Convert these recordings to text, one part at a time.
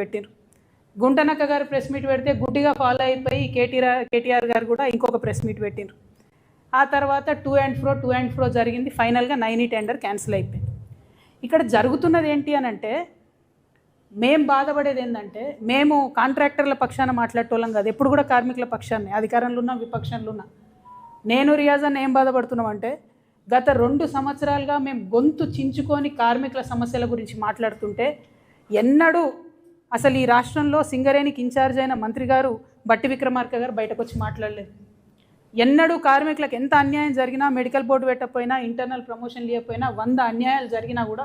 పెట్టినారు. గుంటనక్క గారు press meet పెడితే గుడ్డిగా ఫాలో అయిపోయి కేటీఆర్ గారు కూడా ఇంకొక ప్రెస్ మీట్ పెట్టినారు. ఆ తర్వాత టూ అండ్ ఫ్రో జరిగింది. ఫైనల్గా 9 టెండర్ క్యాన్సిల్ అయిపోయింది. ఇక్కడ జరుగుతున్నది ఏంటి అని అంటే, మేము బాధపడేది ఏంటంటే, మేము కాంట్రాక్టర్ల పక్షాన మాట్లాడేటోళ్ళం కాదు, ఎప్పుడు కూడా కార్మికుల పక్షాన్ని, అధికారంలో ఉన్న విపక్షంలో ఉన్న నేను రియాజన్ ఏం బాధపడుతున్నామంటే, గత 2 సంవత్సరాలుగా మేము గొంతు చించుకొని కార్మికుల సమస్యల గురించి మాట్లాడుతుంటే ఎన్నడూ అసలు ఈ రాష్ట్రంలో సింగరేణికి ఇన్ఛార్జ్ అయిన మంత్రి గారు బట్టి విక్రమార్క గారు బయటకు వచ్చి మాట్లాడలేదు. ఎన్నడూ కార్మికులకు ఎంత అన్యాయం జరిగినా, మెడికల్ బోర్డు పెట్టకపోయినా, ఇంటర్నల్ ప్రమోషన్ లేకపోయినా, 100 అన్యాయాలు జరిగినా కూడా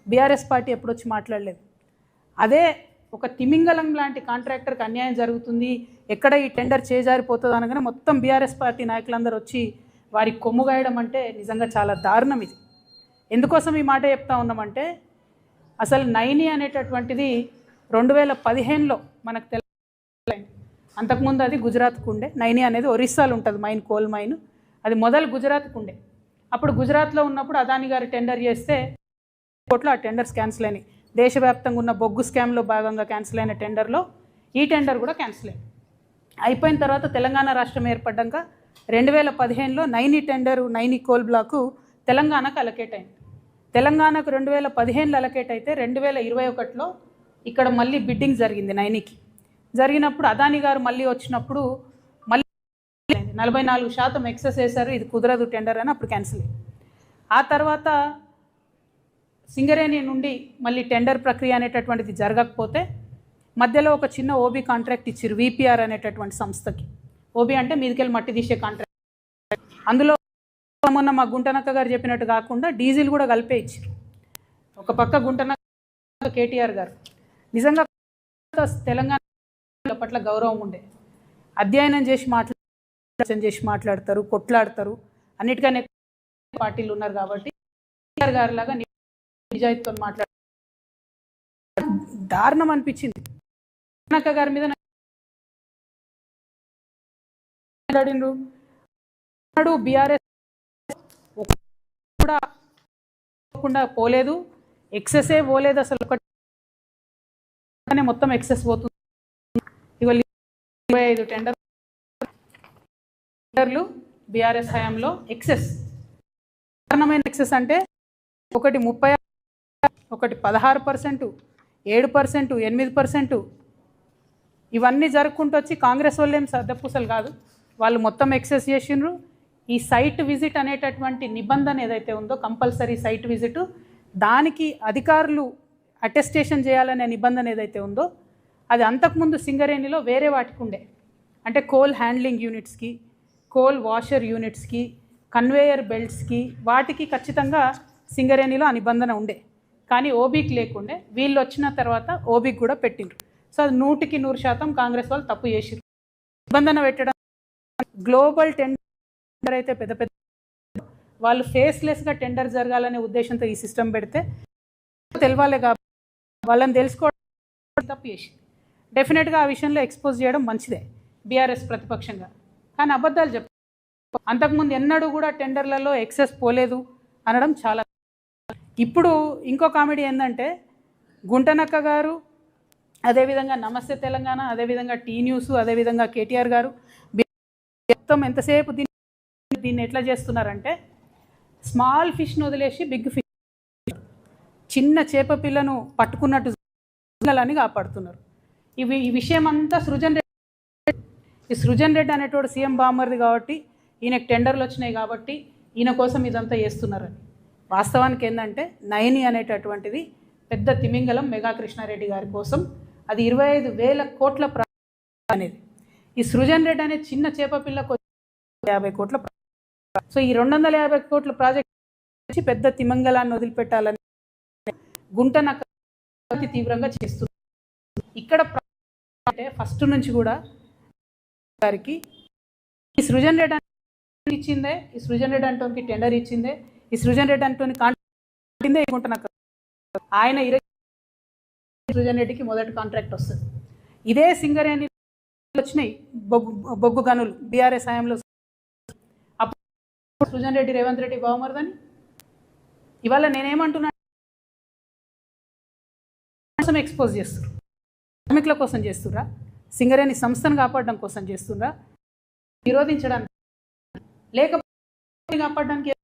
బీఆర్ఎస్ పార్టీ ఎప్పుడు వచ్చి మాట్లాడలేదు. అదే ఒక తిమింగలం లాంటి కాంట్రాక్టర్కి అన్యాయం జరుగుతుంది, ఎక్కడ ఈ టెండర్ చేజారిపోతుంది అనగానే మొత్తం బీఆర్ఎస్ పార్టీ నాయకులందరూ వచ్చి వారికి కొమ్ముగాయడం అంటే నిజంగా చాలా దారుణం. ఇది ఎందుకోసం ఈ మాట చెప్తా ఉన్నామంటే, అసలు నైని అనేటటువంటిది 2015లో మనకు తెలియదు. అంతకుముందు అది గుజరాత్కు ఉండే. నైని అనేది ఒరిస్సాలో ఉంటుంది మైన్, కోల్ మైన్. అది మొదలు గుజరాత్కు ఉండే. అప్పుడు గుజరాత్లో ఉన్నప్పుడు అదాని గారు టెండర్ చేస్తే కోట్లో ఆ టెండర్స్ క్యాన్సిల్ అయినాయి. దేశవ్యాప్తంగా ఉన్న బొగ్గు స్కామ్లో భాగంగా క్యాన్సిల్ అయిన టెండర్లో ఈ టెండర్ కూడా క్యాన్సిల్ అయింది. అయిపోయిన తర్వాత తెలంగాణ రాష్ట్రం ఏర్పడ్డాక 2015లో Naini tender, Naini coal block తెలంగాణకు అలకేట్ అయింది. తెలంగాణకు 2015లో అలకేట్ అయితే 2021లో ఇక్కడ మళ్ళీ బిడ్డింగ్ జరిగింది నైనికి. జరిగినప్పుడు అదాని గారు మళ్ళీ వచ్చినప్పుడు మళ్ళీ 44% ఎక్సెస్ వేశారు, ఇది కుదరదు టెండర్ అని అప్పుడు క్యాన్సిల్ అయింది. ఆ తర్వాత సింగరేణి నుండి మళ్ళీ టెండర్ ప్రక్రియ అనేటటువంటిది జరగకపోతే మధ్యలో ఒక చిన్న ఓబీ కాంట్రాక్ట్ ఇచ్చారు విపిఆర్ అనేటటువంటి సంస్థకి. ఓబీ అంటే మీదికెళ్ళి మట్టి తీసే కాంట్రాక్ట్. అందులో మొన్న మా గుంటనక్క గారు చెప్పినట్టు కాకుండా డీజిల్ కూడా కలిపే ఇచ్చారు. ఒక పక్క గుంటనక్క, కేటీఆర్ గారు నిజంగా తెలంగాణ పట్ల గౌరవం ఉండే, అధ్యయనం చేసి మాట్లాడతారు, కొట్లాడతారు. అన్నిటికన్నా పార్టీలు ఉన్నారు కాబట్టి కేటీఆర్ గారు లాగా నిజాయితీతో మాట్లాడారు. దారుణం అనిపించింది. గుంటనక్క గారి మీద మాట్లాడిండ్రు. బీఆర్ఎస్ కూడా పోలేదు, ఎక్సెసే పోలేదు, అసలు ఒకటి మొత్తం ఎక్సెస్ పోతుంది. ఇవాళ 25 టెండర్లు బీఆర్ఎస్ హయాంలో ఎక్సెస్. కారణమైన ఎక్సెస్ అంటే ఒకటి 30, ఒకటి 16%, 7%, 8%. ఇవన్నీ జరుపుకుంటూ వచ్చి కాంగ్రెస్ వాళ్ళు ఏం సర్దపూసలు కాదు, వాళ్ళు మొత్తం ఎక్సెస్ చేసిండ్రు. ఈ సైట్ విజిట్ అనేటటువంటి నిబంధన ఏదైతే ఉందో, కంపల్సరీ సైట్ విజిట్, దానికి అధికారులు అటెస్టేషన్ చేయాలనే నిబంధన ఏదైతే ఉందో అది అంతకుముందు సింగరేణిలో వేరే వాటికి ఉండే. అంటే కోల్ హ్యాండ్లింగ్ యూనిట్స్కి, కోల్ వాషర్ యూనిట్స్కి, కన్వేయర్ బెల్ట్స్కి, వాటికి ఖచ్చితంగా సింగరేణిలో ఆ నిబంధన ఉండే. కానీ ఓబీకి లేకుండే. వీళ్ళు వచ్చిన తర్వాత ఓబీకి కూడా పెట్టిండ్రు. సో అది 100% కాంగ్రెస్ వాళ్ళు తప్పు చేసిరు. నిబంధన పెట్టడం, గ్లోబల్ టెండర్ అయితే పెద్ద పెద్ద వాళ్ళు ఫేస్లెస్గా టెండర్ జరగాలనే ఉద్దేశంతో ఈ సిస్టమ్ పెడితే తెలవాలి కాబట్టి వాళ్ళని తెలుసుకోవడం తప్పు చేసి డెఫినెట్గా ఆ విషయంలో ఎక్స్పోజ్ చేయడం మంచిదే బీఆర్ఎస్ ప్రతిపక్షంగా. కానీ అబద్ధాలు చెప్ప, అంతకుముందు ఎన్నడూ కూడా టెండర్లలో ఎక్సెస్ పోలేదు అనడం చాలా. ఇప్పుడు ఇంకో కామెడీ ఏంటంటే, గుంటనక్క గారు, అదేవిధంగా నమస్తే తెలంగాణ, అదేవిధంగా టీ న్యూస్, అదేవిధంగా కేటీఆర్ గారు మొత్తం ఎంతసేపు దీన్ని ఎట్లా చేస్తున్నారంటే, స్మాల్ ఫిష్ను వదిలేసి బిగ్ ఫిష్, చిన్న చేప పిల్లను పట్టుకున్నట్టు అని కాపాడుతున్నారు. ఈ విషయం అంతా సృజన్ రెడ్డి అనేటోడు సీఎం బామ్మర్ది కాబట్టి, ఈయనకు టెండర్లు వచ్చినాయి కాబట్టి ఈయన కోసం ఇదంతా చేస్తున్నారని. వాస్తవానికి ఏంటంటే, నైని అనేటటువంటిది పెద్ద తిమింగలం మెగా కృష్ణారెడ్డి గారి కోసం. అది 25,000 కోట్ల ప్రాజెక్ట్ అనేది. ఈ సృజన్ రెడ్డి అనే చిన్న చేప పిల్లకు 50 కోట్ల. సో ఈ 250 కోట్ల ప్రాజెక్ట్ నుంచి పెద్ద తిమింగలాన్ని వదిలిపెట్టాలని గుంటనక్క అతి తీవ్రంగా చేస్తుంది. ఇక్కడ అంటే ఫస్ట్ నుంచి కూడా గారికి ఈ సృజన్ రెడ్డి ఇచ్చిందే, ఈ సృజన్ రెడ్డి అంటోనికి టెండర్ ఇచ్చిందే, ఈ సృజన్ రెడ్డి అంటోని కాంట్రాక్ట్ గుంటనక్క. ఆయన సృజన్ రెడ్డికి మొదటి కాంట్రాక్ట్ వస్తుంది. ఇదే సింగరేణి వచ్చినాయి బొగ్గు గనులు బీఆర్ఎస్ హయాంలో. అప్పుడు సృజన్ రెడ్డి రేవంత్ రెడ్డి బావమరదని. ఇవాళ నేనేమంటున్నా, ఎక్స్పోజ్ చేస్తారు. కార్మికుల కోసం చేస్తురా, సింగరేణి సంస్థను కాపాడడం కోసం చేస్తురా, నిరోధించడానికి లేకపోతే కాపాడడానికి?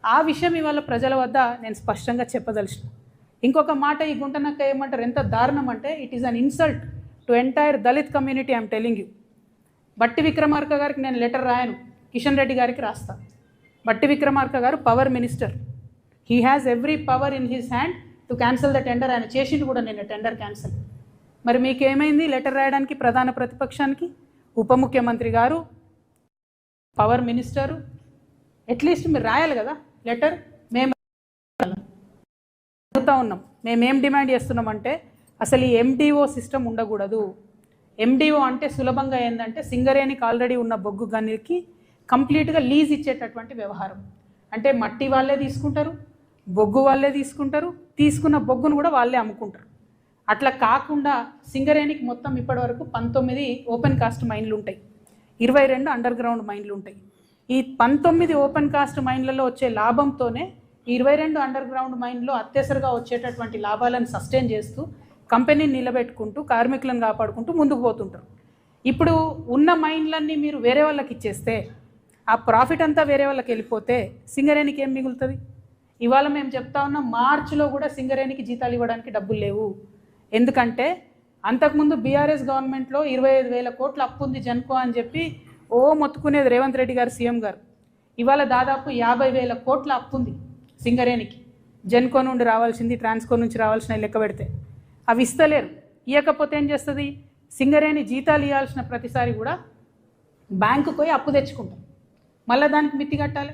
ఆ విషయం ఇవాళ ప్రజల వద్ద నేను స్పష్టంగా చెప్పదలిచిన. ఇంకొక మాట ఈ గుంటనక్క ఏమంటారు, ఎంత దారుణం అంటే it is an insult to entire Dalit community. I'm telling you. బట్టి విక్రమార్క గారికి నేను లెటర్ రాయను, కిషన్ రెడ్డి గారికి రాస్తా. బట్టి విక్రమార్క గారు power minister. He has every power in his hand to cancel the tender. ఆయన చేసిండు కూడా నిన్న టెండర్ క్యాన్సిల్. మరి మీకేమైంది లెటర్ రాయడానికి? ప్రధాన ప్రతిపక్షానికి ఉప ముఖ్యమంత్రి గారు, పవర్ మినిస్టరు, అట్లీస్ట్ మీరు రాయాలి కదా లెటర్. మేము అడుగుతూ ఉన్నాం, మేమేం డిమాండ్ చేస్తున్నామంటే అసలు ఈ ఎండిఓ సిస్టమ్ ఉండకూడదు. ఎండిఓ అంటే సులభంగా ఏంటంటే సింగరేణికి ఆల్రెడీ ఉన్న బొగ్గు గనికి కంప్లీట్గా లీజ్ ఇచ్చేటటువంటి వ్యవహారం. అంటే మట్టి వాళ్ళే తీసుకుంటారు, బొగ్గు వాళ్ళే తీసుకుంటారు, తీసుకున్న బొగ్గును కూడా వాళ్ళే అమ్ముకుంటారు. అట్లా కాకుండా సింగరేణికి మొత్తం ఇప్పటివరకు 19 ఓపెన్ కాస్ట్ మైన్లు ఉంటాయి, 22 అండర్ గ్రౌండ్ మైన్లు ఉంటాయి. ఈ 19 ఓపెన్ కాస్ట్ మైన్లలో వచ్చే లాభంతోనే 22 అండర్ గ్రౌండ్ మైన్లో అత్యవసరంగా వచ్చేటటువంటి లాభాలను సస్టైన్ చేస్తూ కంపెనీని నిలబెట్టుకుంటూ కార్మికులను కాపాడుకుంటూ ముందుకు పోతుంటారు. ఇప్పుడు ఉన్న మైన్లన్నీ మీరు వేరే వాళ్ళకి ఇచ్చేస్తే, ఆ ప్రాఫిట్ అంతా వేరే వాళ్ళకి వెళ్ళిపోతే సింగరేణికి ఏం మిగులుతుంది? ఇవాళ మేము చెప్తా ఉన్నాం, మార్చిలో కూడా సింగరేణికి జీతాలు ఇవ్వడానికి డబ్బులు లేవు. ఎందుకంటే అంతకుముందు బీఆర్ఎస్ గవర్నమెంట్లో 25,000 కోట్ల అప్పు ఉంది జెన్కో అని చెప్పి మొత్తుకునేది రేవంత్ రెడ్డి గారు, సీఎం గారు. ఇవాళ దాదాపు 50,000 కోట్ల అప్పు ఉంది సింగరేణికి. జెన్కో నుండి రావాల్సింది, ట్రాన్స్కో నుంచి రావాల్సిన లెక్క పెడితే అవి ఇస్తలేరు. ఇవ్వకపోతే ఏం చేస్తుంది? సింగరేణి జీతాలు ఇవ్వాల్సిన ప్రతిసారి కూడా బ్యాంకుకు పోయి అప్పు తెచ్చుకుంటాం, మళ్ళీ దానికి మిత్తి కట్టాలి,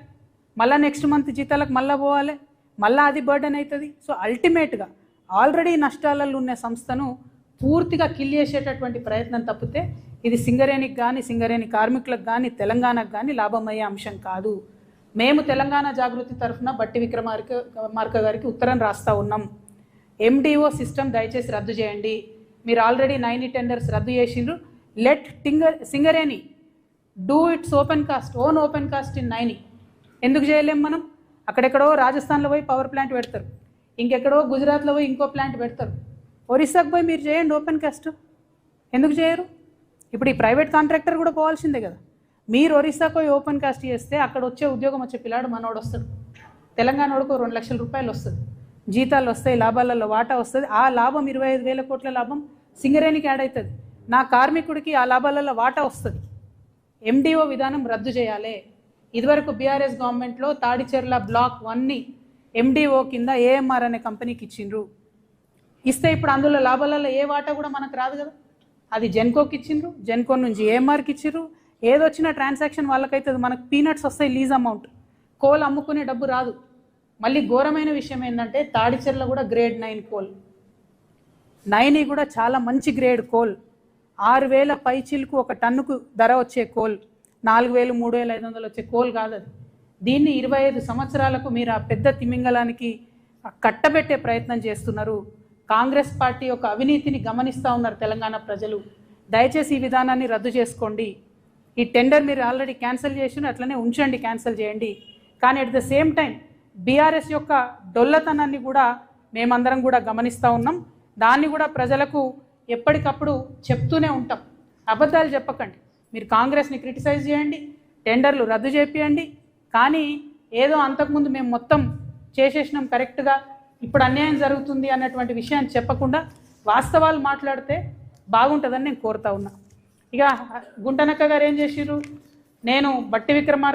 మళ్ళీ నెక్స్ట్ మంత్ జీతాలకు మళ్ళీ పోవాలి, మళ్ళీ అది బర్డెన్ అవుతుంది. సో అల్టిమేట్గా ఆల్రెడీ నష్టాలలో ఉన్న సంస్థను పూర్తిగా కిల్ చేసేటటువంటి ప్రయత్నం తప్పితే ఇది సింగరేణికి కానీ, సింగరేణి కార్మికులకు కానీ, తెలంగాణకు కానీ లాభమయ్యే అంశం కాదు. మేము తెలంగాణ జాగృతి తరఫున బట్టి విక్రమార్క గారికి ఉత్తరం రాస్తూ ఉన్నాం. ఎండిఓ సిస్టమ్ దయచేసి రద్దు చేయండి. మీరు ఆల్రెడీ 90 టెండర్స్ రద్దు చేసిండ్రు. Let Singareni do it's open cast, own open cast in 90. ఎందుకు చేయలేం మనం? అక్కడెక్కడో రాజస్థాన్లో పోయి పవర్ ప్లాంట్ పెడతారు, ఇంకెక్కడో గుజరాత్లో పోయి ఇంకో ప్లాంట్ పెడతారు. ఒరిస్సాకు పోయి మీరు చేయండి ఓపెన్ కాస్ట్. ఎందుకు చేయరు? ఇప్పుడు ఈ ప్రైవేట్ కాంట్రాక్టర్ కూడా పోవాల్సిందే కదా. మీరు ఒరిస్సాకు పోయి ఓపెన్ కాస్ట్ చేస్తే అక్కడ వచ్చే ఉద్యోగం వచ్చే పిల్లాడు మనోడు వస్తాడు, తెలంగాణోడుకు 2 లక్షల రూపాయలు వస్తుంది, జీతాలు వస్తాయి, లాభాలలో వాటా వస్తుంది. ఆ లాభం 25,000 కోట్ల లాభం సింగరేణికి యాడ్ అవుతుంది. నా కార్మికుడికి ఆ లాభాలలో వాటా వస్తుంది. ఎండిఓ విధానం రద్దు చేయాలి. ఇదివరకు బీఆర్ఎస్ గవర్నమెంట్లో తాడిచెర్ల బ్లాక్ 1ని ఎండిఓ కింద ఏఎంఆర్ అనే కంపెనీకి ఇచ్చిండ్రు. ఇస్తే ఇప్పుడు అందులో లాభాలలో ఏ వాటా కూడా మనకు రాదు కదా. అది జెన్కోకి ఇచ్చిండ్రు, జెన్కో నుంచి ఏఎంఆర్కి ఇచ్చిండ్రు. ఏదొచ్చినా ట్రాన్సాక్షన్ వాళ్ళకైతుంది, మనకు పీనట్స్ వస్తాయి లీజ్ అమౌంట్. కోల్ అమ్ముకునే డబ్బు రాదు. మళ్ళీ ఘోరమైన విషయం ఏంటంటే తాడిచెర్ల కూడా గ్రేడ్ 9 కోల్, 9 కూడా చాలా మంచి గ్రేడ్ కోల్, 6,000 పైచిలకు ఒక టన్నుకు ధర వచ్చే కోల్, 4,000 3,500 వచ్చే కోల్ కాదు అది. దీన్ని 25 సంవత్సరాలకు మీరు ఆ పెద్ద తిమింగలానికి కట్టబెట్టే ప్రయత్నం చేస్తున్నారు. కాంగ్రెస్ పార్టీ యొక్క అవినీతిని గమనిస్తూ ఉన్నారు తెలంగాణ ప్రజలు. దయచేసి ఈ విధానాన్ని రద్దు చేసుకోండి. ఈ టెండర్ మీరు ఆల్రెడీ క్యాన్సిల్ చేసిన అట్లనే ఉంచండి, క్యాన్సిల్ చేయండి. కానీ at the same time BRS యొక్క డొల్లతనాన్ని కూడా మేమందరం కూడా గమనిస్తూ ఉన్నాం. దాన్ని కూడా ప్రజలకు ఎప్పటికప్పుడు చెప్తూనే ఉంటాం. అబద్ధాలు చెప్పకండి. మీరు కాంగ్రెస్ని క్రిటిసైజ్ చేయండి, టెండర్లు రద్దు చేపియండి, కానీ ఏదో అంతకుముందు మేము మొత్తం చేసేసినాం కరెక్ట్గా, ఇప్పుడు అన్యాయం జరుగుతుంది అన్నటువంటి విషయాన్ని చెప్పకుండా వాస్తవాలు మాట్లాడితే బాగుంటుందని నేను కోరుతా ఉన్నా. ఇక గుంటనక్క గారు ఏం చేసిర్రు, నేను బట్టి విక్రమార్క